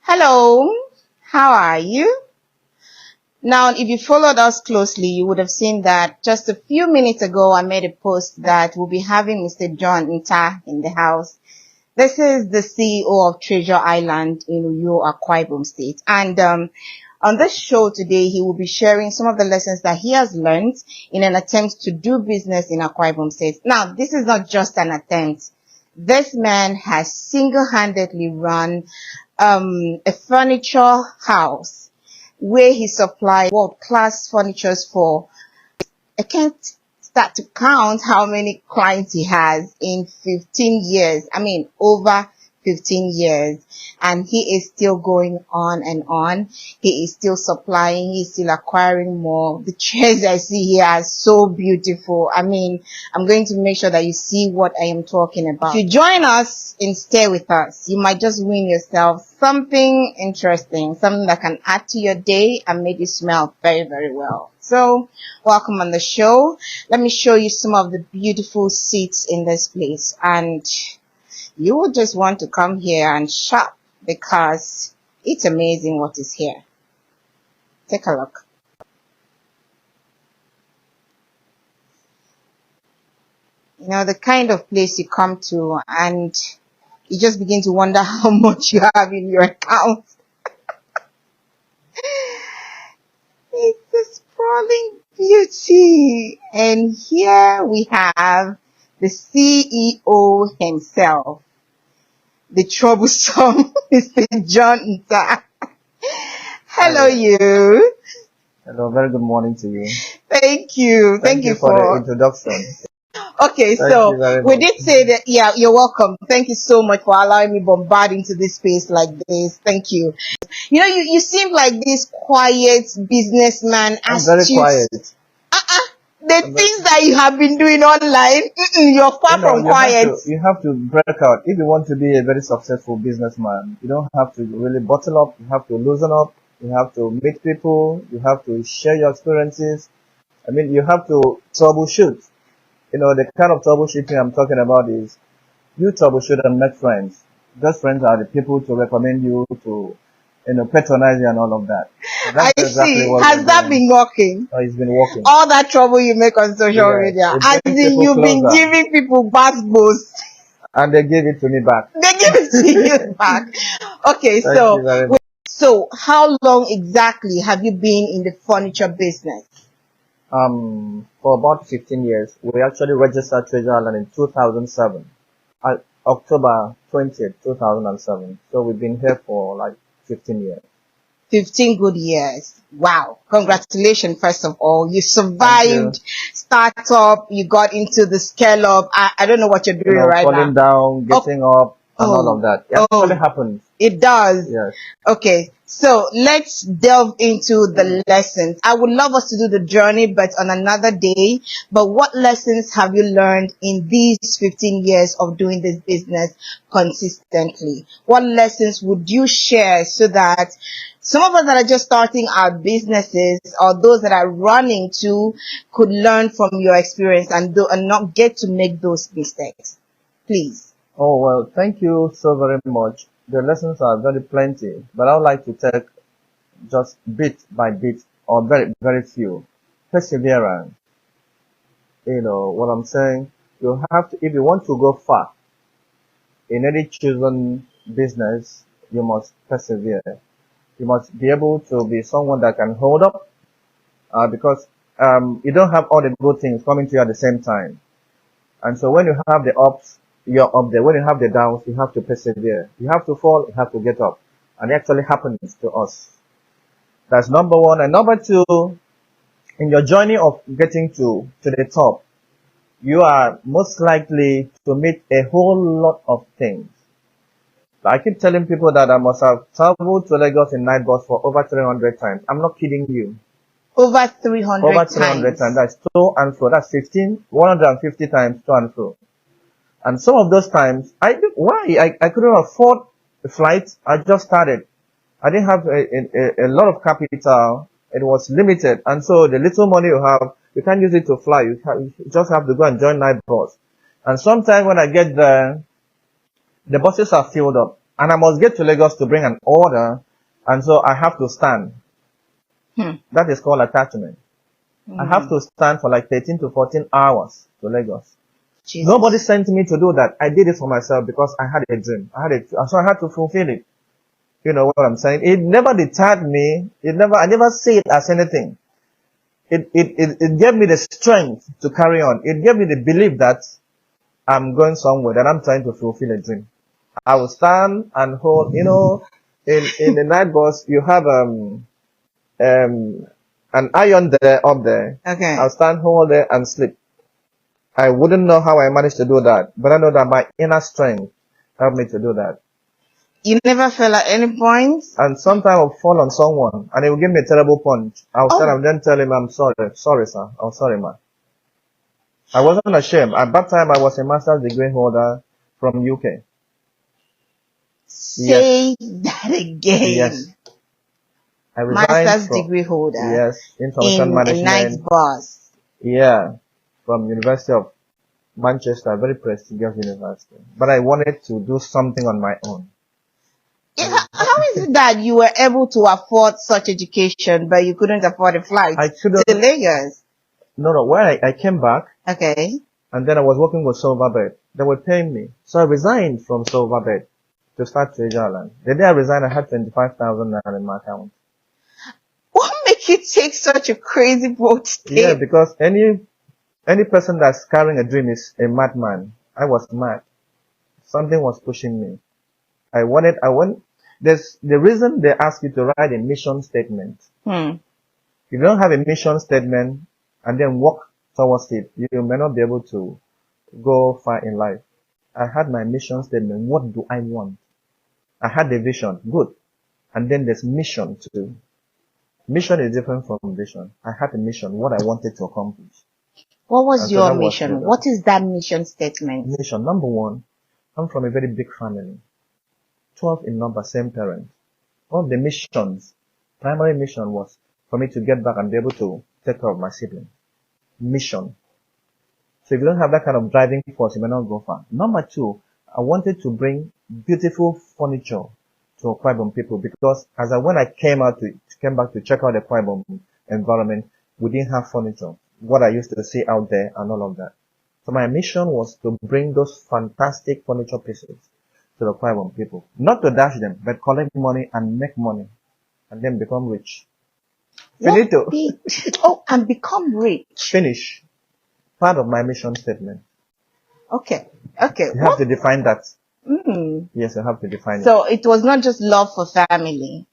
Hello, how are you? Now, if you followed us closely, you would have seen that just a few minutes ago, I made a post that we'll be having Mr. John Nta in the house. This is the CEO of Treasure Island in Uyo, Akwa Ibom State. And on this show today, he will be sharing some of the lessons that he has learned in an attempt to do business in Akwa Ibom State. Now, this is not just an attempt. This man has single-handedly run a furniture house where he supplies world-class furnitures for, I can't start to count how many clients he has in 15 years. I mean, over 15 years. And he is still going on and on. He is still supplying. He's still acquiring more. The chairs I see here are so beautiful. I mean, I'm going to make sure that you see what I am talking about. If you join us and stay with us, you might just win yourself something interesting, something that can add to your day and make you smell very, very well. So, welcome on the show. Let me show you some of the beautiful seats in this place. And you will just want to come here and shop because it's amazing what is here. Take a look. You know, the kind of place you come to and you just begin to wonder how much you have in your account. It's a sprawling beauty. And here we have the CEO himself, the troublesome Mr. John Nta. Hello, you. Hello, very good morning to you. Thank you. Thank you for the introduction. Okay, so we did say that, yeah, you're welcome. Thank you so much for allowing me bombard into this space like this. Thank you. You know, you seem like this quiet businessman. I'm very quiet. The things that you have been doing online, you're far from quiet. You have to break out. If you want to be a very successful businessman, you don't have to really bottle up. You have to loosen up. You have to meet people. You have to share your experiences. I mean, you have to troubleshoot. You know, the kind of troubleshooting I'm talking about is you troubleshoot and make friends. Those friends are the people to recommend you, to, patronize you and all of that. So that's exactly see. Has that been working? Oh, it's been working. All that trouble you make on social media. As in, you've been giving people bath boats. And they give it to me back. They give it to you back. Okay, so how long exactly have you been in the furniture business? For about 15 years. We actually registered Treasure Island in 2007. October 20th, 2007. So we've been here for like 15 years. 15 good years. Wow. Congratulations, first of all. You survived startup. You got into the scale up. I don't know what you're doing right now. Falling down, getting up, and all of that. It actually happens. It does. Yes. Okay. So let's delve into the lessons. I would love us to do the journey, but on another day. But what lessons have you learned in these 15 years of doing this business consistently? What lessons would you share so that some of us that are just starting our businesses or those that are running to could learn from your experience and not get to make those mistakes? Please. Oh, well, thank you so very much. The lessons are very plenty, but I would like to take just bit by bit or very, very few. Perseverance. You know what I'm saying? You have to, if you want to go far in any chosen business, you must persevere. You must be able to be someone that can hold up, because you don't have all the good things coming to you at the same time. And so when you have the ups, you're up there. When you have the downs, you have to persevere. You have to fall, you have to get up. And it actually happens to us. That's number one. And number two, in your journey of getting to the top, you are most likely to meet a whole lot of things. I keep telling people that I must have traveled to Lagos in night bus for over 300 times. I'm not kidding you. Over 300 Over 300 times. That's to and fro. That's 150 times to and fro. And some of those times, I couldn't afford a flight. I just started. I didn't have a lot of capital. It was limited. And so the little money you have, you can't use it to fly. You just have to go and join night bus. And sometimes when I get there, the buses are filled up. And I must get to Lagos to bring an order, and so I have to stand. That is called attachment. I have to stand for like 13 to 14 hours to Lagos. Jesus. Nobody sent me to do that. I did it for myself because I had a dream. So I had to fulfill it. You know what I'm saying? It never deterred me. I never see it as anything. It gave me the strength to carry on. It gave me the belief that I'm going somewhere, that I'm trying to fulfill a dream. I will stand and hold, in the night bus, you have, an iron there, up there. Okay. I'll stand, hold there and sleep. I wouldn't know how I managed to do that, but I know that my inner strength helped me to do that. You never fell at any point? And sometimes I'll fall on someone and he will give me a terrible punch. I'll stand and then tell him, I'm sorry. Sorry, sir. I'm sorry, man. I wasn't ashamed. At that time, I was a master's degree holder from UK. Say that again. Yes. I resigned Master's from, degree holder. yes, information in management. a night bus. Yeah, from University of Manchester, a very prestigious university. But I wanted to do something on my own. How is it that you were able to afford such education, but you couldn't afford a flight to Lagos? No. When I came back, okay, and then I was working with Silverbird. They were paying me. So I resigned from Silverbird to start Treasure Island. The day I resigned, I had 25,000 naira in my account. What made you take such a crazy bold step? Yeah, because any person that's carrying a dream is a madman. I was mad. Something was pushing me. There's the reason they ask you to write a mission statement. If you don't have a mission statement and then work towards it, you may not be able to go far in life. I had my mission statement. What do I want? I had a vision. Good. And then there's mission too. Mission is different from vision. I had a mission, what I wanted to accomplish. What was your mission? What is that mission statement? Mission number one, I'm from a very big family. 12 in number, same parents. One of the missions, primary mission was for me to get back and be able to take care of my siblings. Mission. So if you don't have that kind of driving force, you may not go far. Number two, I wanted to bring beautiful furniture to Akwa Ibom people because when I came back to check out the Akwa Ibom environment, we didn't have furniture. What I used to see out there and all of that. So my mission was to bring those fantastic furniture pieces to the Akwa Ibom people. Not to dash them, but collect money and make money and then become rich. Finito. And become rich. Finish. Part of my mission statement. Okay. You have to define that. Yes, you have to define it. So it was not just love for family.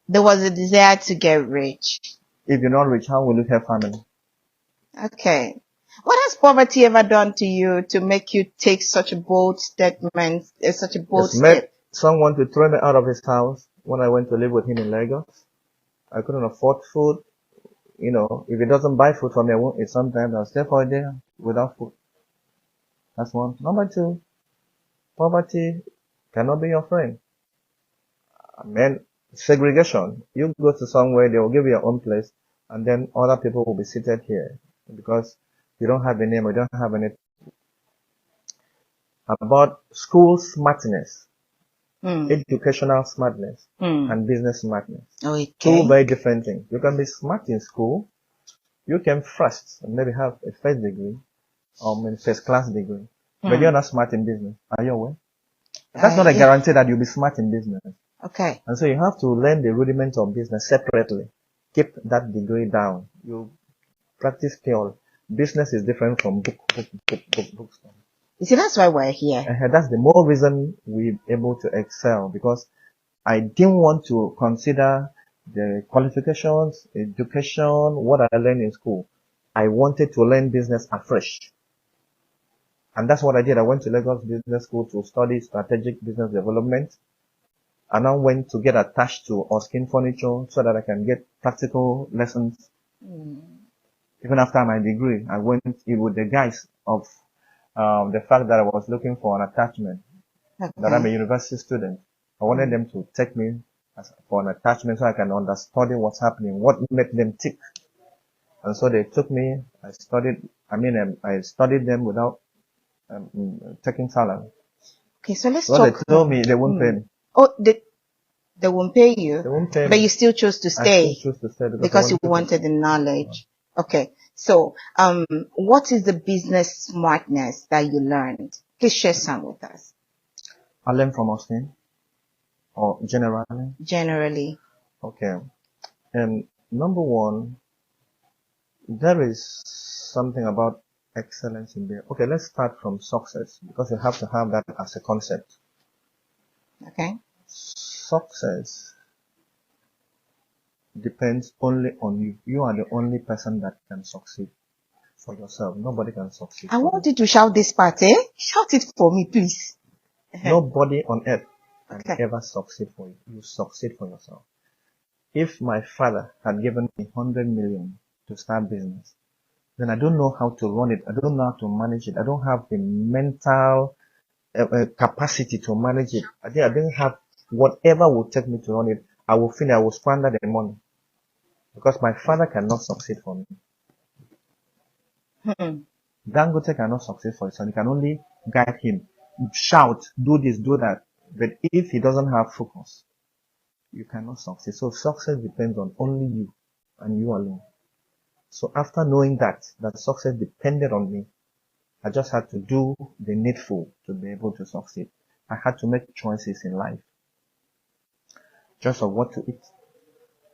There was a desire to get rich. If you're not rich, how will you have family? Okay. What has poverty ever done to you to make you take such a bold statement, such a bold step? Made someone to throw me out of his house when I went to live with him in Lagos. I couldn't afford food. If he doesn't buy food for me, I won't eat. Sometimes I'll stay for a day without food. That's one. Number two, poverty cannot be your friend. Segregation. You go to somewhere, they will give you your own place, and then other people will be seated here because you don't have a name, you don't have anything. About school smartness, educational smartness, and business smartness. Okay. Two very different things. You can be smart in school, you can first and maybe have a first degree or maybe first class degree, but you're not smart in business. Are you aware? That's not a guarantee that you'll be smart in business. Okay. And so you have to learn the rudiments of business separately. Keep that degree down. You practice skill. Business is different from book. You see, that's why we're here. That's the more reason we're able to excel, because I didn't want to consider the qualifications, education, what I learned in school. I wanted to learn business afresh. And that's what I did. I went to Lagos Business School to study strategic business development. And I went to get attached to Oskin Furniture so that I can get practical lessons. Even after my degree, I went with the guise of the fact that I was looking for an attachment, that I'm a university student. I wanted them to take me for an attachment so I can understudy what's happening, what made them tick. And so they took me, I studied them without taking salary. Okay, so let's talk. They told me they won't pay me. Oh, they won't pay you, They won't pay but me. you still chose to I still stay choose to stay because you I wanted the knowledge. Okay. So, what is the business smartness that you learned? Please share some with us. I learned from Austin, or generally. Generally. Okay. And number one, there is something about excellence in there. Okay, let's start from success because you have to have that as a concept. Okay. Success depends only on you. You are the only person that can succeed for yourself. Nobody can succeed I for want you. you to shout this part, eh? Shout it for me, please. Nobody on earth can Okay. ever succeed for you. You succeed for yourself. If my father had given me 100 million to start business, then I don't know how to run it. I don't know how to manage it. I don't have the mental capacity to manage it. I didn't have whatever would take me to run it. I will finish. I will squander the money because my father cannot succeed for me. Dangote cannot succeed for his son. He can only guide him, shout, do this, do that. But if he doesn't have focus, you cannot succeed. So success depends on only you and you alone. So after knowing that success depended on me, I just had to do the needful to be able to succeed. I had to make choices in life. Choice of what to eat,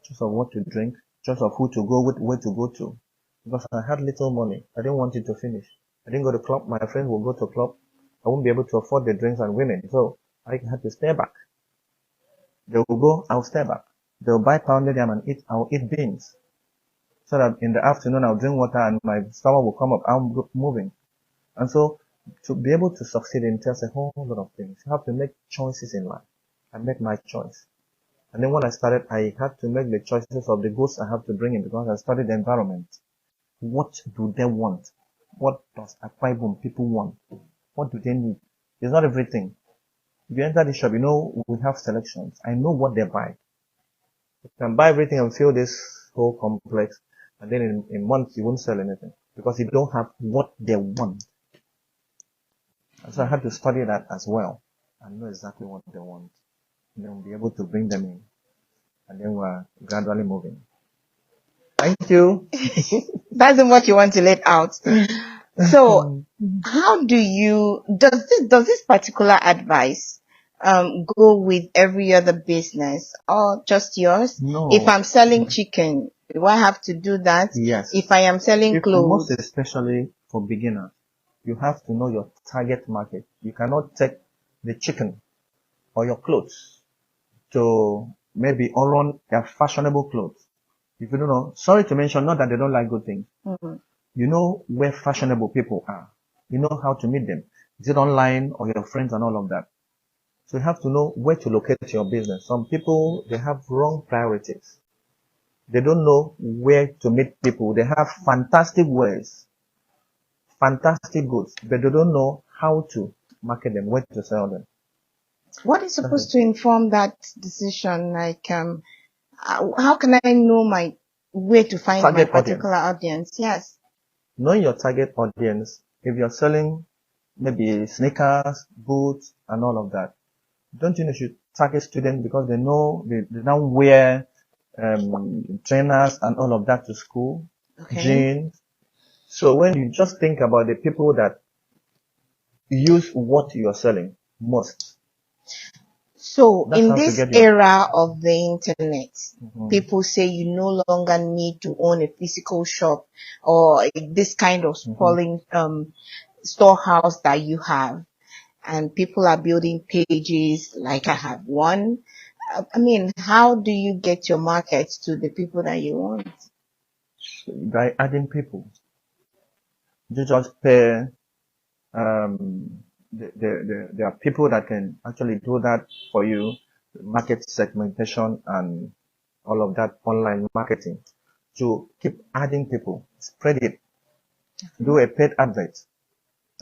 choice of what to drink, choice of who to go with, where to go to. Because I had little money. I didn't want it to finish. I didn't go to club. My friends will go to club. I won't be able to afford the drinks and women. So I had to stay back. They will go, I'll stay back. They'll buy pounded yam and eat, I'll eat beans. So that in the afternoon I'll drink water and my stomach will come up. I'm moving. And so to be able to succeed entails a whole lot of things. You have to make choices in life. I made my choice. And then when I started, I had to make the choices of the goods I have to bring in because I studied the environment. What do they want? What does Akwa Ibom people want? What do they need? It's not everything. If you enter the shop, you know we have selections. I know what they buy. You can buy everything and fill this whole complex, and then in months you won't sell anything because you don't have what they want. And so I had to study that as well and know exactly what they want. And then be able to bring them in. And then we're gradually moving. Thank you. That's what you want to let out. So, how do you, does this particular advice, go with every other business or just yours? No. If I'm selling chicken, do I have to do that? Yes. If I am selling clothes. Most especially for beginners, you have to know your target market. You cannot take the chicken or your clothes to maybe run their fashionable clothes. If you don't know, sorry to mention, not that they don't like good things. You know where fashionable people are. You know how to meet them. Is it online or your friends and all of that? So you have to know where to locate your business. Some people, they have wrong priorities. They don't know where to meet people. They have fantastic wares, fantastic goods, but they don't know how to market them, where to sell them. What is supposed to inform that decision? Like, how can I know my where to find my particular audience? Yes. Knowing your target audience, if you're selling maybe sneakers, boots, and all of that, don't you know you should target students because they know they don't wear trainers and all of that to school, jeans. So when you just think about the people that use what you're selling most. So in this era of the internet, people say you no longer need to own a physical shop or this kind of sprawling storehouse that you have. And people are building pages like I have one. I mean, how do you get your market to the people that you want? By adding people. You just pay, there are people that can actually do that for you, market segmentation and all of that online marketing. To keep adding people, spread it, do a paid advert,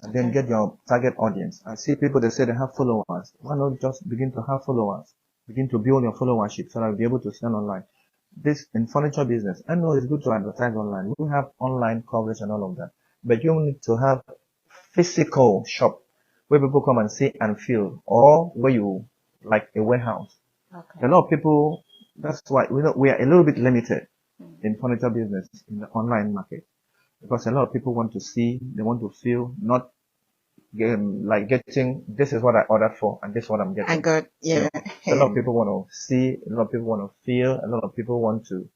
and then get your target audience. I see people that say they have followers. Why not just begin to have followers? Begin to build your followership so that you'll be able to sell online. This in furniture business, I know it's good to advertise online. We have online coverage and all of that. But you need to have physical shop where people come and see and feel, or where you like a warehouse. Okay. A lot of people, that's why we are a little bit limited in furniture business in the online market, because a lot of people want to see, they want to feel, not like getting, this is what I ordered for and this is what I'm I getting. got, You yeah. know, a lot of people want to see, a lot of people want to feel, a lot of people want to,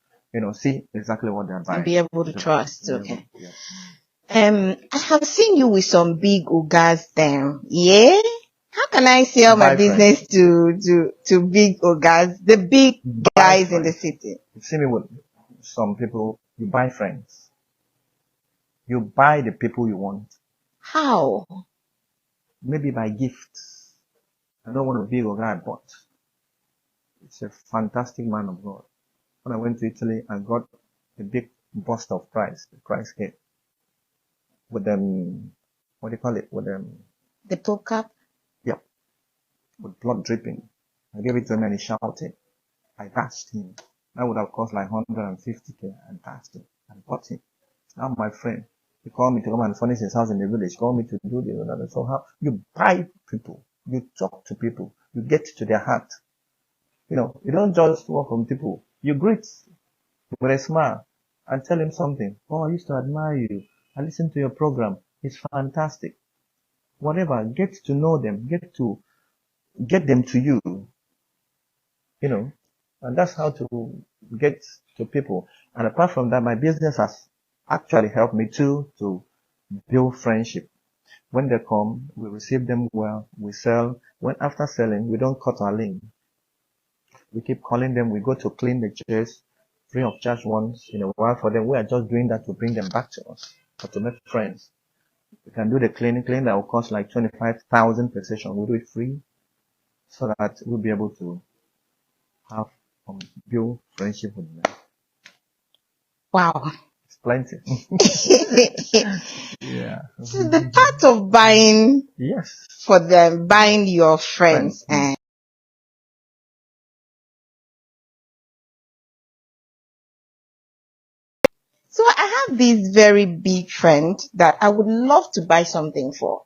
see exactly what they're And buying. be able to Yeah. trust. Yeah. Okay. Yeah. I have seen you with some big ogas then. Yeah? How can I sell my Buy friends. business to big ogas, the big Buy guys in the friends. city? You see me with some people, you buy friends. You buy the people you want. How? Maybe by gifts. I don't want a big oga, but it's a fantastic man of God. When I went to Italy, I got a big bust of Christ, the Christ head, with them, what do you call it? With them, The Pope Cup? yeah, with blood dripping. I gave it to him and he shouted. I dashed him. That would have cost like 150K. I dashed him and bought him. Now my friend, he called me to come and furnish his house in the village. Called me to do this and that. So how you buy people, you talk to people, you get to their heart. You don't just welcome people. You greet with a smile and tell him something. Oh, I used to admire you. I listened to your program. It's fantastic. Whatever. Get to know them. Get them to you. And that's how to get to people. And apart from that, my business has actually helped me too to build friendship. When they come, we receive them well, we sell. When after selling, we don't cut our link. We keep calling them, we go to clean the chairs free of charge once in a while for them. We are just doing that to bring them back to us, or to make friends. We can do the cleaning that will cost like 25,000 per session. We do it free so that we'll be able to have build friendship with them. Wow. It's plenty. So Yeah. the part of buying Yes. for them, buying your friends, Friends. and so I have this very big friend that I would love to buy something for.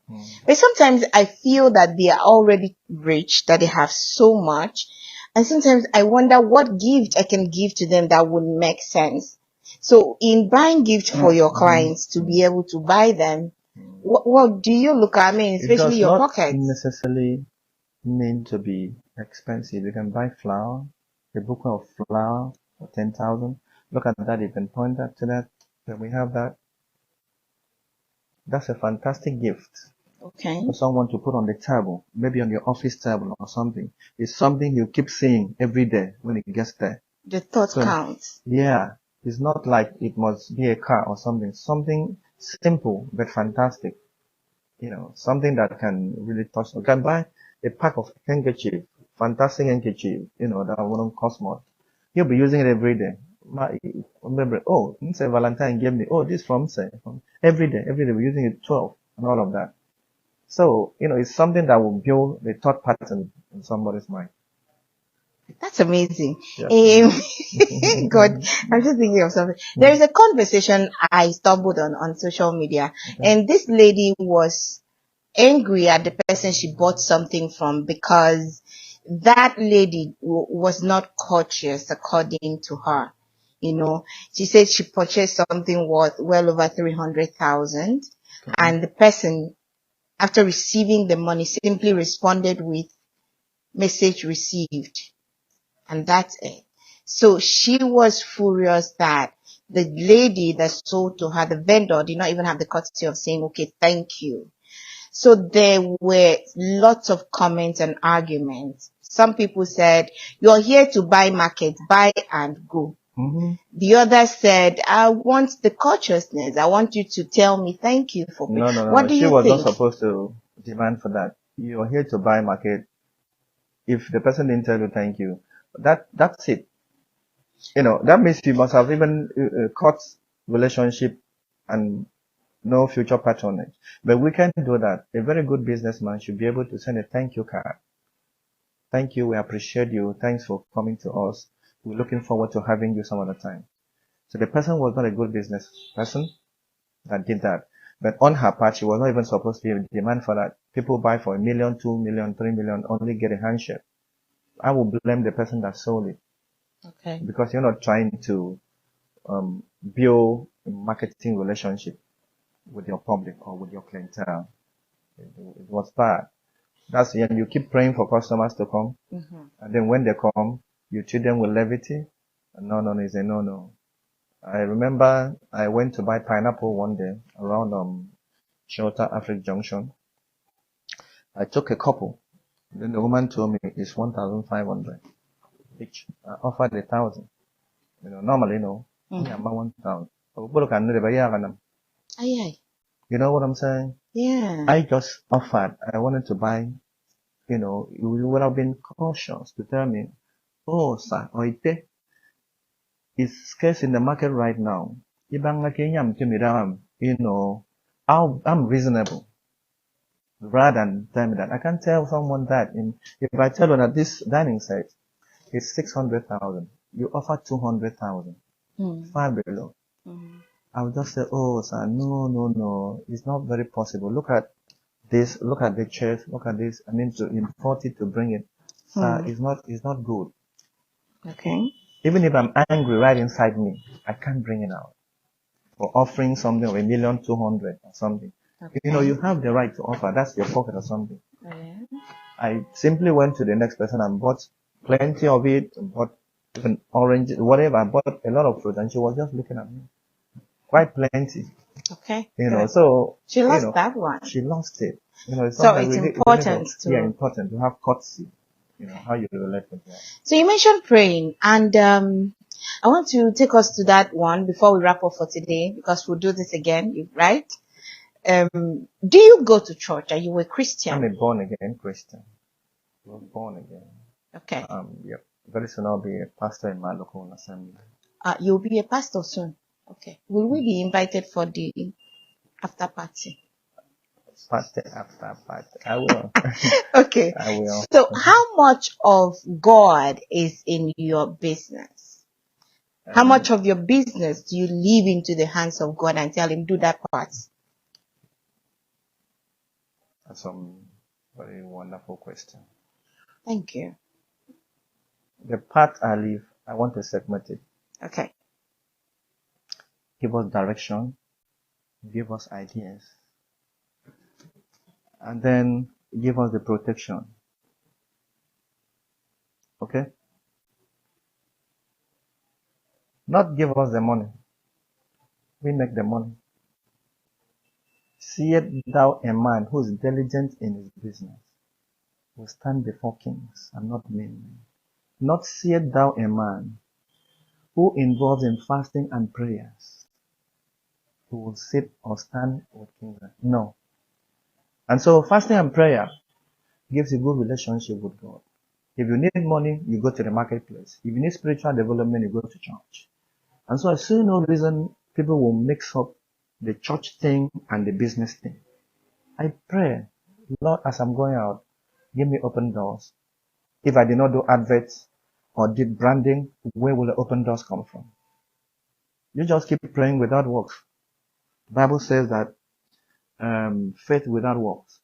But sometimes I feel that they are already rich, that they have so much. And sometimes I wonder what gift I can give to them that would make sense. So in buying gifts for your clients to be able to buy them, what do you look at? I mean, It especially does your not pockets. necessarily mean to be expensive. You can buy flour, a bouquet of flour for 10,000. Look at that. You can point that to that. Then we have that. That's a fantastic gift Okay. for someone to put on the table, maybe on your office table or something. It's something you keep seeing every day when it gets there. The thought So, counts. yeah, it's not like it must be a car or something. Something simple but fantastic. Something that can really touch. You can buy a pack of handkerchief, fantastic handkerchief, that wouldn't cost much. You'll be using it every day. Remember, oh, say Valentine gave me, oh, this from say, every day, we're using it 12 and all of that. So, it's something that will build the thought pattern in somebody's mind. That's amazing. Yeah. God, I'm just thinking of something. There is a conversation I stumbled on social media, and this lady was angry at the person she bought something from because that lady was not courteous according to her. She said she purchased something worth well over 300,000, and the person, after receiving the money, simply responded with message received. And that's it. So she was furious that the lady that sold to her, the vendor, did not even have the courtesy of saying, okay, thank you. So there were lots of comments and arguments. Some people said, you're here to buy market, buy and go. The other said, I want the courteousness. I want you to tell me thank you for me. No. What do She you was think? not supposed to demand for that. You're here to buy market. If the person didn't tell you thank you, that's it. That means you must have even cut relationship and no future patronage. But we can do that. A very good businessman should be able to send a thank you card. Thank you. We appreciate you. Thanks for coming to us. We're looking forward to having you some other time. So the person was not a good business person that did that. But on her part, she was not even supposed to be a demand for that. People buy for $1 million, $2 million, $3 million, only get a handshake. I will blame the person that sold it, Okay. because you're not trying to build a marketing relationship with your public or with your clientele. It was bad. That's when you keep praying for customers to come, and then when they come, you treat them with levity. No, no, no, it's a no, no. I remember I went to buy pineapple one day around Shelter Africa Junction. I took a couple. Then the woman told me it's 1,500 each. I offered 1,000. Normally, no. Yeah, about 1,000. Aye. You know what I'm saying? Yeah. I just offered. I wanted to buy. You would have been cautious to tell me, oh, sir, oite is scarce in the market right now. Ibang nakinyam kimiram. I'm reasonable. Rather than tell me that. I can tell someone that if I tell you that this dining set is 600,000, you offer 200,000, far below. I will just say, oh, sir, no, no, no, it's not very possible. Look at this, look at the chairs, look at this. I mean, to import it, to bring it, sir, it's not good. Okay. Even if I'm angry right inside me, I can't bring it out. For offering something of 1,200,000 or something. Okay. You have the right to offer. That's your pocket or something. Yeah. I simply went to the next person and bought plenty of it, bought even orange, whatever. I bought a lot of fruit, and she was just looking at me. Quite plenty. Okay. So she lost that one. She lost it. It's so it's important important to have courtesy. How you relate with that. So you mentioned praying, and I want to take us to that one before we wrap up for today, because we'll do this again, right? Do you go to church? Are you a Christian? I'm a born again Christian. I was born again. Okay. Yep. Very soon I'll be a pastor in my local assembly. You'll be a pastor soon. Okay. Will we be invited for the after party? Party after party. I will. Okay. I will. So how much of God is in your business? How much of your business do you leave into the hands of God and tell him, do that part? That's a very wonderful question. Thank you. The part I leave, I want to segment it. Okay. Give us direction. Give us ideas. And then give us the protection. Okay? Not give us the money. We make the money. Seest thou a man who is diligent in his business will stand before kings and not men. Not seest thou a man who involves in fasting and prayers who will sit or stand with kings. No. And so fasting and prayer gives you good relationship with God. If you need money, you go to the marketplace. If you need spiritual development, you go to church. And so I see no reason people will mix up the church thing and the business thing. I pray, Lord, as I'm going out, give me open doors. If I did not do adverts or did branding, where will the open doors come from? You just keep praying without works. The Bible says that faith without works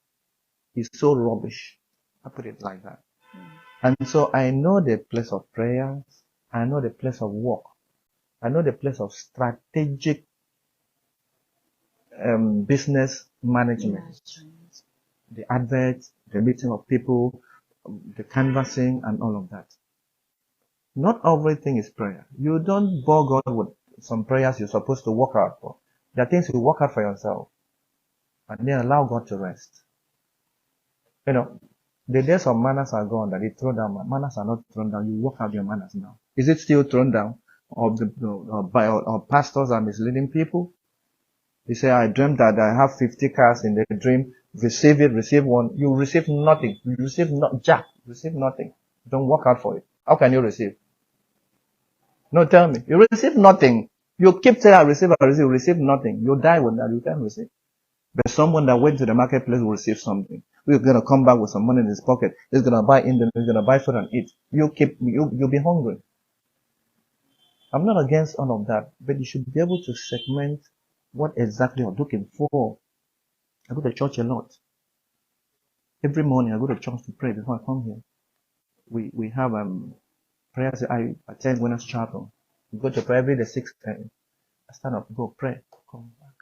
is so rubbish. I put it like that. And so I know the place of prayers. I know the place of work. I know the place of strategic business management. The adverts, the meeting of people, the canvassing, and all of that. Not everything is prayer. You don't bore God with some prayers you're supposed to work out for. There are things you work out for yourself. And then allow God to rest. The days of manners are gone, that they throw down. Manners are not thrown down. You work out your manners now. Is it still thrown down? Or pastors are misleading people? You say, I dreamed that I have 50 cars in the dream. Receive it, receive one. You receive nothing. You receive jack. Receive nothing. Don't work out for it. How can you receive? No, tell me. You receive nothing. You keep saying, I receive, you receive nothing. You die with that. You can't receive. But someone that went to the marketplace will receive something. We're going to come back with some money in his pocket. He's going to buy Indian. He's going to buy food and eat. You'll be hungry. I'm not against all of that, but you should be able to segment what exactly you're looking for. I go to church a lot. Every morning I go to church to pray before I come here. we have prayers. I attend Winners Chapel. We go to pray every day 6 a.m. I stand up, go pray, come back.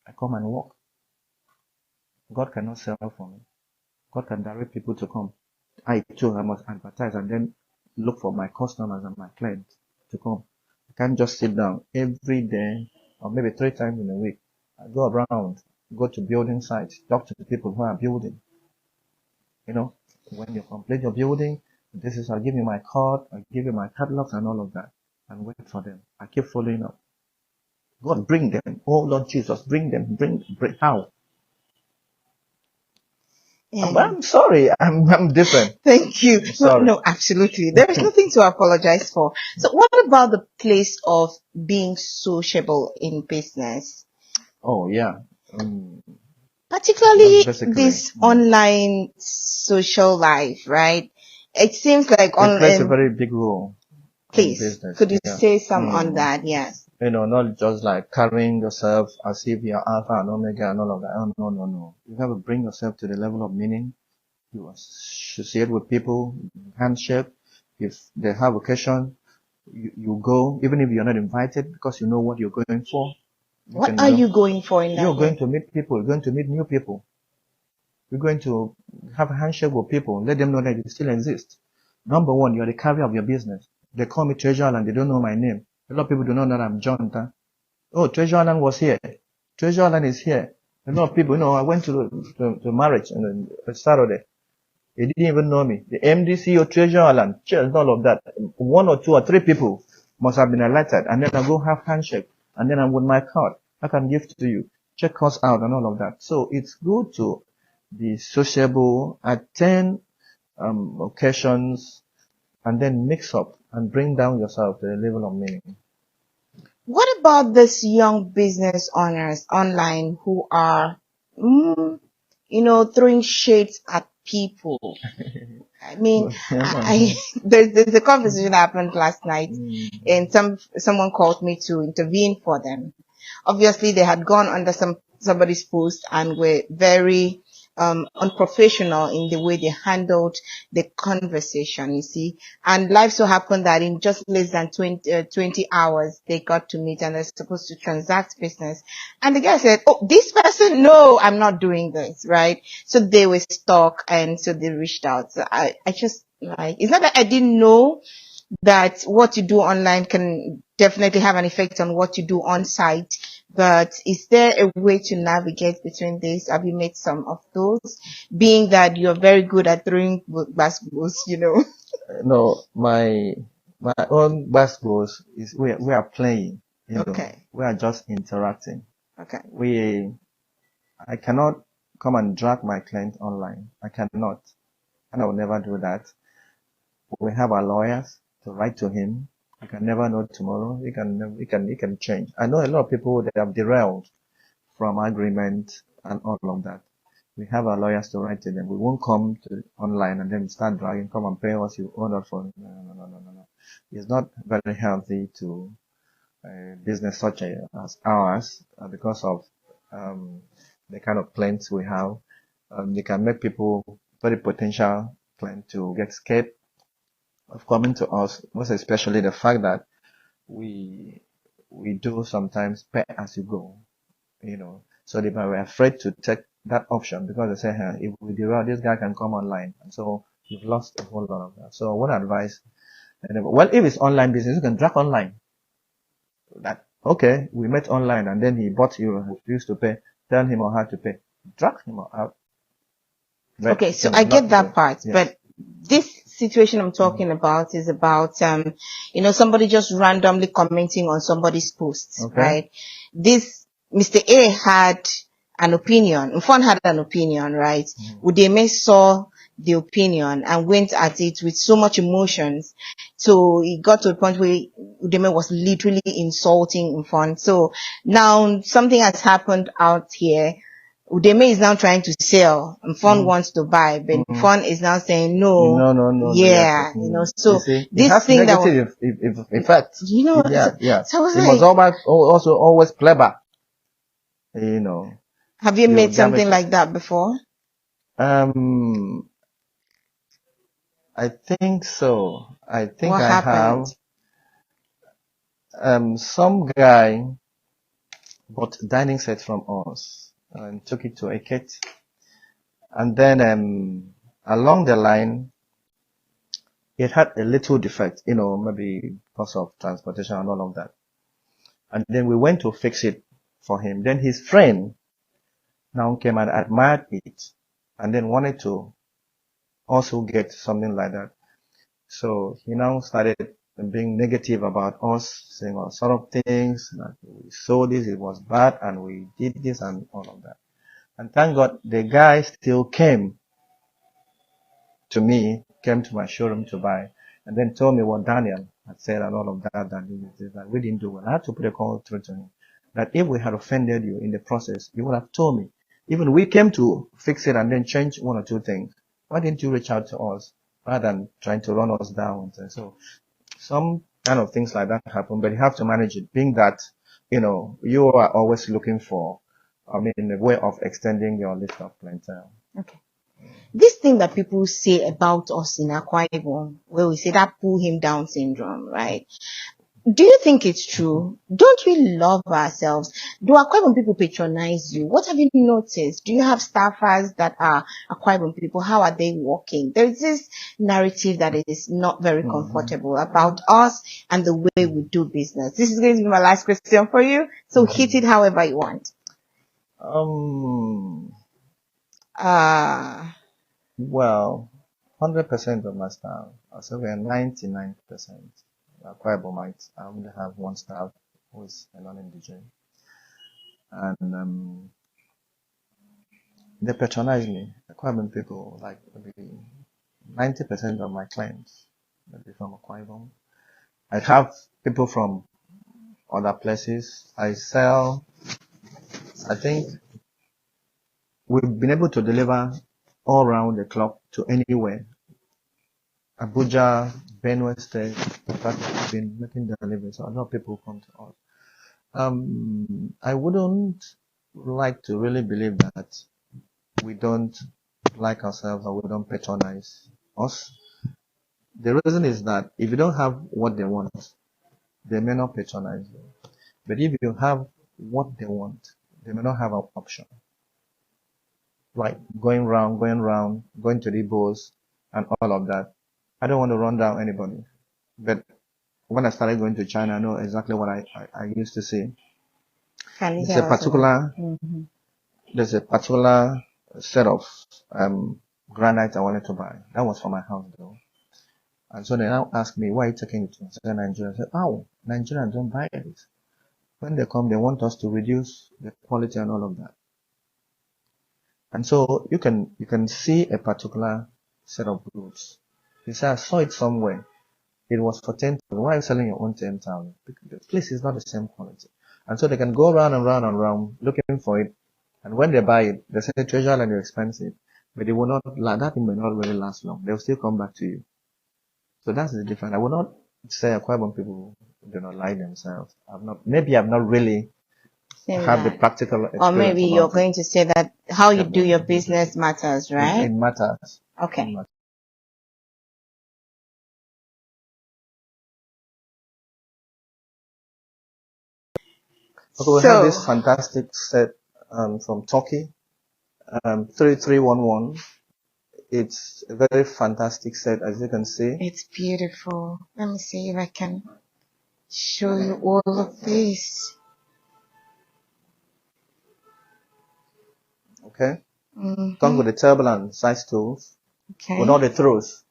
I come and walk. God cannot sell for me. God can direct people to come. I too, I must advertise and then look for my customers and my clients to come. I can't just sit down every day or maybe 3 times in a week. I go around, go to building sites, talk to the people who are building. You know, when you complete your building, I'll give you my card, I'll give you my catalogs and all of that, and wait for them. I keep following up. God, bring them. Oh Lord Jesus, bring them. Bring how? I'm sorry. I'm different. Thank you. I'm sorry. No, absolutely. There is nothing to apologize for. So what about the place of being sociable in business? Oh yeah. Particularly Basically, this online social life, right? It seems like it plays a online. very big role in Please, business. could you Yeah. say some on that? Yes. You know, not just like carrying yourself as if you're alpha and omega and all of that. Oh, no. You have to bring yourself to the level of meaning. You associate with people, handshake. If they have occasion, you go, even if you're not invited, because you know what you're going for. What are you going for in that? You're going to meet people. You're going to meet new people. You're going to have a handshake with people. Let them know that you still exist. Number one, you're the carrier of your business. They call me Treasure Island. They don't know my name. A lot of people do not know that I'm John. Oh, Treasure Island was here. Treasure Island is here. A lot of people, I went to marriage on Saturday. They didn't even know me. The MD CEO Treasure Island, just all of that. 1 or 2 or 3 people must have been alerted. And then I go have handshake. And then I'm with my card. I can give to you. Check us out and all of that. So it's good to be sociable, attend occasions, and then mix up and bring down yourself to the level of meaning. What about these young business owners online who are, throwing shades at people? I mean, there's a conversation that happened last night, and someone called me to intervene for them. Obviously, they had gone under somebody's post and were very unprofessional in the way they handled the conversation, you see. And life so happened that in just less than 20 hours, they got to meet and they're supposed to transact business. And the guy said, oh, this person, no, I'm not doing this, right? So they were stuck and so they reached out. So I just it's not that I didn't know that what you do online can definitely have an effect on what you do on site. But is there a way to navigate between this? Have you made some of those? Being that you're very good at throwing basketballs, No, my own basketballs is we are playing. Okay. We are just interacting. Okay. I cannot come and drag my client online. I cannot. And I will never do that. We have our lawyers to write to him. You can never know tomorrow. He can change. I know a lot of people that have derailed from agreement and all of that. We have our lawyers to write to them. We won't come to online and then start dragging, come and pay us, you order for. No. It's not very healthy to business such as ours because of the kind of clients we have. They can make people very potential clients to get scared of coming to us, most especially the fact that we do sometimes pay as you go, so they were afraid to take that option because they say, hey, if we derail, this guy can come online, and so you've lost a whole lot of that. So what advice? Well, if it's online business, you can drag online. That okay, we met online, and then he bought you, refused to pay. Tell him or her to pay. Drag him out. Okay, so I get that part, yes. But this situation I'm talking about is about, somebody just randomly commenting on somebody's post, okay. Right? This Mr. A had an opinion. Mfon had an opinion, right? Udeme saw the opinion and went at it with so much emotions. So it got to a point where Udeme was literally insulting Mfon. So now something has happened out here. Udeme is now trying to sell, and Fon wants to buy, but Fon is now saying no. Yeah, so this thing that negative effect. Yeah. So I was must always play back. Have you made something like that before? I I think so. I think What I have happened? some guy bought dining set from us and took it to a kit. And then along the line, it had a little defect, maybe because of transportation and all of that. And then we went to fix it for him. Then his friend now came and admired it and then wanted to also get something like that. So he now started being negative about us, saying all sort of things, that we sold this, it was bad, and we did this and all of that. And thank God the guy still came to me, came to my showroom to buy, and then told me what Daniel had said and all of that, that we didn't do well. I had to put a call through to him that if we had offended you in the process, you would have told me. Even we came to fix it and then change one or two things. Why didn't you reach out to us rather than trying to run us down? So some kind of things like that happen, but you have to manage it, being that, you are always looking for, a way of extending your list of clientele. Okay. This thing that people say about us in Akwa Ibom, where we say that pull him down syndrome, right? Do you think it's true? Don't we love ourselves? Do Akwa Ibom people patronize you? What have you noticed? Do you have staffers that are Akwa Ibom people? How are they working? There's this narrative that is not very comfortable about us and the way we do business. This is going to be my last question for you, so hit it however you want. Well, 100% of my staff, I'll say we're 99%, are Akwa Ibomites. I only have one staff who is a non-indigenous. And they patronize me. Akwa Ibom people, like maybe 90% of my clients, maybe from Akwa Ibom. I have people from other places. I think we've been able to deliver all around the clock to anywhere. Abuja, Benue State, in fact, we've been making deliveries. So a lot of people come to us. I wouldn't like to really believe that we don't like ourselves or we don't patronize us. The reason is that if you don't have what they want, they may not patronize you. But if you have what they want, they may not have an option. Like going round, going to the boss and all of that. I don't want to run down anybody. But when I started going to China, I know exactly what I used to see. There's a particular set of granite I wanted to buy. That was for my house though. And so they now ask me, why are you taking it to Nigeria? I said, oh, Nigerians don't buy it. When they come, they want us to reduce the quality and all of that. And so you can see a particular set of goods. You say, I saw it somewhere. It was for 10,000. Why are you selling your own 10,000? Because please, it's not the same quality. And so they can go around and round and round looking for it. And when they buy it, they say treasure and you're expensive. But it will not, that thing may not really last long. They'll still come back to you. So that's the difference. I will not say Akwa Ibom people do not lie themselves. I've not really have the practical experience. Or maybe you're going to say that how you do your business matters, right? It matters. Okay. It matters. Okay, we have this fantastic set from Turkey, 3311. It's a very fantastic set, as you can see. It's beautiful. Let me see if I can show you all of this. Okay. Come with the table and size tools. Okay. With all the throws.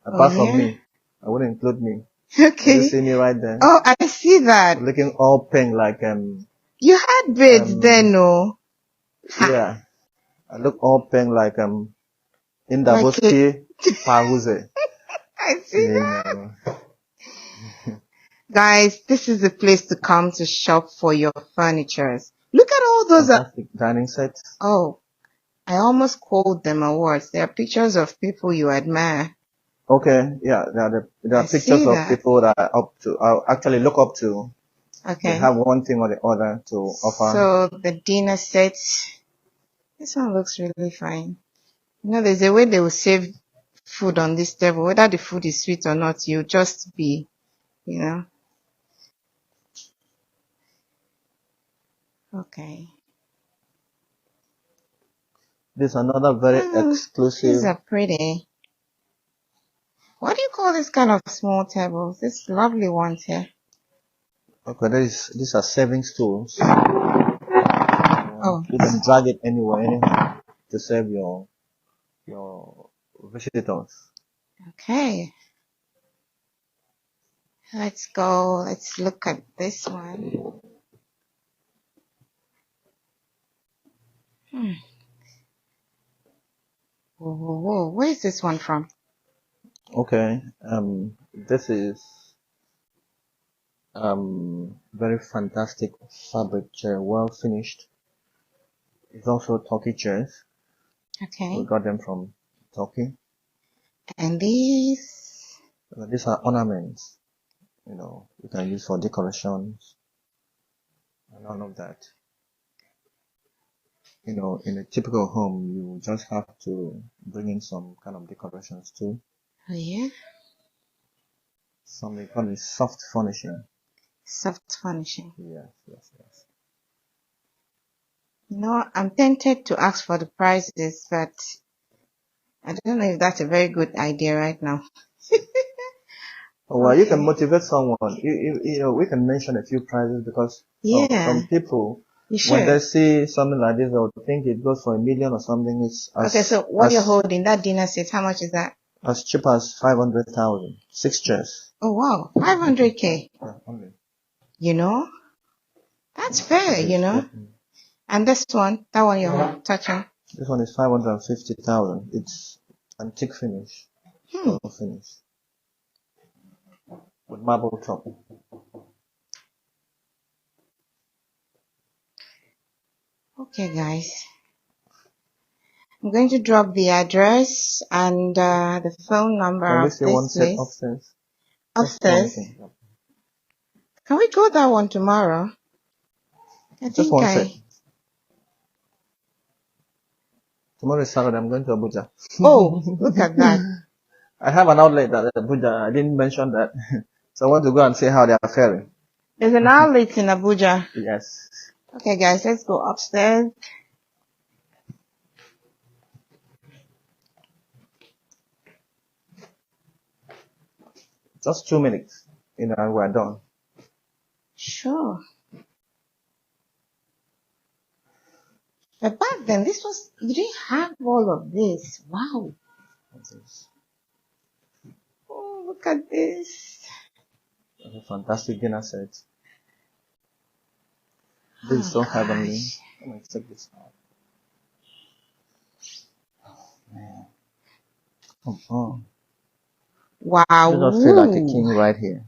Apart from me. I wouldn't include me. Okay. You see me right there? Oh, I see that. Looking all pink like You had braids then, no? Yeah. I look all pink like Indaboski Pahuze. I see that. Guys, this is the place to come to shop for your furnitures. Look at all those fantastic dining sets. Oh, I almost called them awards. They are pictures of people you admire. Okay, yeah, there are pictures of people that I actually look up to. Okay. They have one thing or the other to offer. So the dinner set, this one looks really fine. You know, there's a way they will save food on this table, whether the food is sweet or not, you just be, you know. Okay. This is another very These exclusive. are pretty. What do you call this kind of small tables? This lovely ones here. Okay, these are serving stools. Oh, You can drag it anywhere, anyhow, to serve your visitors. okay. Let's go. Let's look at this one. Whoa, whoa, whoa. Where is this one from? Okay, this is very fantastic fabric chair, well finished. It's also Turkey chairs. Okay. We got them from Turkey. And these? These are ornaments. You can use for decorations and all of that. In a typical home, you just have to bring in some kind of decorations too. Oh, yeah? Something called soft furnishing. Soft furnishing. Yes. No, I'm tempted to ask for the prices, but I don't know if that's a very good idea right now. Oh, well, you can Okay. motivate someone. We can mention a few prices because Yeah, some people, you when they should. see something like this, they'll think it goes for $1 million or something. It's Okay, so what you're holding, that dinner set, how much is that? as cheap as 500,000. 6 chairs. Oh, wow. 500K. Only. You know? That's fair, you know? And this one, that one you're touching. This one is 550,000. It's antique finish. Hmm. Finish. With marble top. Okay, guys. I'm going to drop the address and the phone number Can we of see one this set place. upstairs? Upstairs. Can we go that one tomorrow? I Just think one set. Tomorrow is Saturday. I'm going to Abuja. Oh, look at that. I have an outlet at Abuja. I didn't mention that. So I want to go and see how they are faring. There's an outlet in Abuja. Yes. Okay, guys, let's go upstairs. Just 2 minutes. And we're done. Sure. But back then, you didn't have all of this. Wow. Oh, look at this. That's a fantastic dinner set. This is so heavenly. Let me check this out. Oh, man. Come on. Wow. You just feel like a king right here.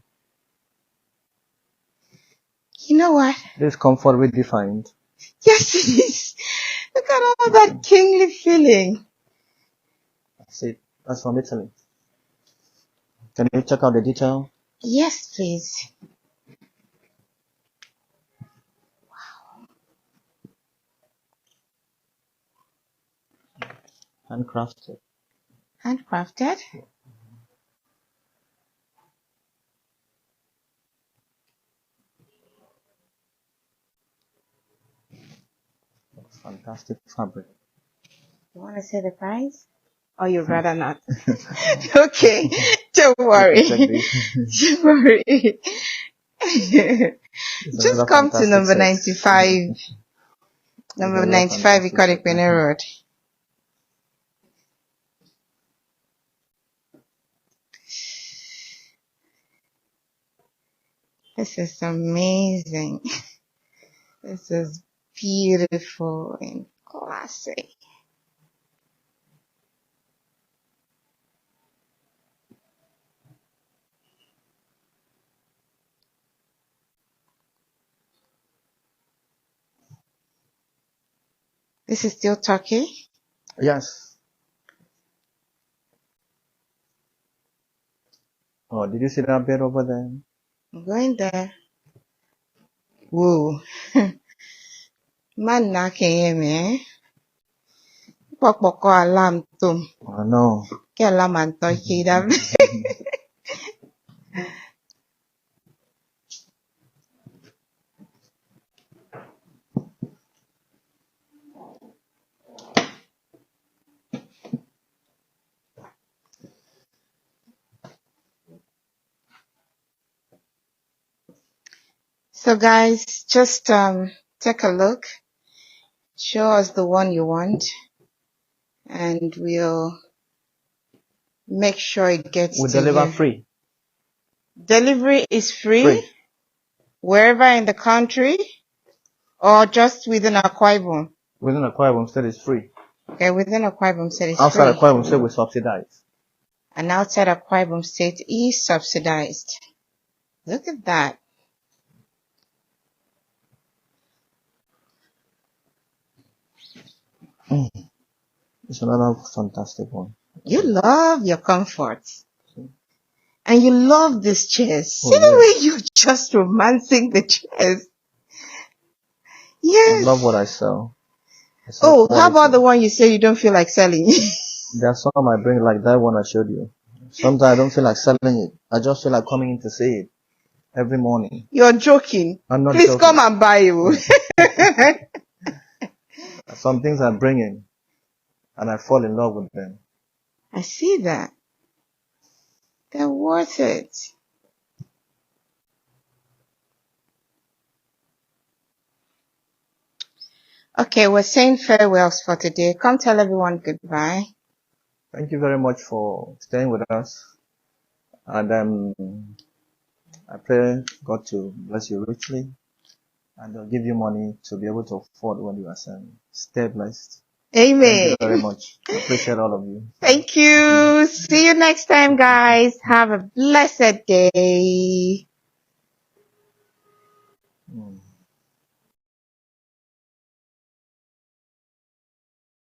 You know what? This is comfort redefined. Yes, it is. Look at all that kingly feeling. That's it. That's from Italy. Can you check out the detail? Yes, please. Handcrafted. Handcrafted? Fantastic fabric. You want to say the price? Or you'd rather not? Okay, don't worry. Don't worry. Just come to number 95. Number 95 Ikorekpene Road. This is amazing. This is beautiful and classy. This is still Turkey? Yes. Oh, did you see that bed over there? I'm going there. Whoa. Man knocking him, eh? Pokpoko alarm tum. I know. Ke alarm and touch So guys, just take a look. Show us the one you want, and we'll make sure it gets We to deliver you. free. Delivery is free, Free. wherever in the country, or just within Akwa Ibom. Within Akwa Ibom State is free. Okay, within Akwa Ibom State is Outside free, Akwa Ibom State we subsidize. and outside Akwa Ibom State is subsidized. Look at that. It's another fantastic one. You love your comforts. And you love these chairs. Oh, See the yes. way you're just romancing the chairs. I Yes. love what I sell. I sell Oh, how quality. about the one you say you don't feel like selling? There's some I bring like that one I showed you. Sometimes I don't feel like selling it. I just feel like coming in to see it every morning. You're joking. I'm not Please joking. come and buy you. Some things I bring in and I fall in love with them. I see that. They're worth it. Okay, we're saying farewells for today. Come tell everyone goodbye. Thank you very much for staying with us. And I pray God to bless you richly and give you money to be able to afford what you are selling. Stay blessed. Thank you Amen. very much. I appreciate all of you. Thank you. See you next time, guys. Have a blessed day. Mm.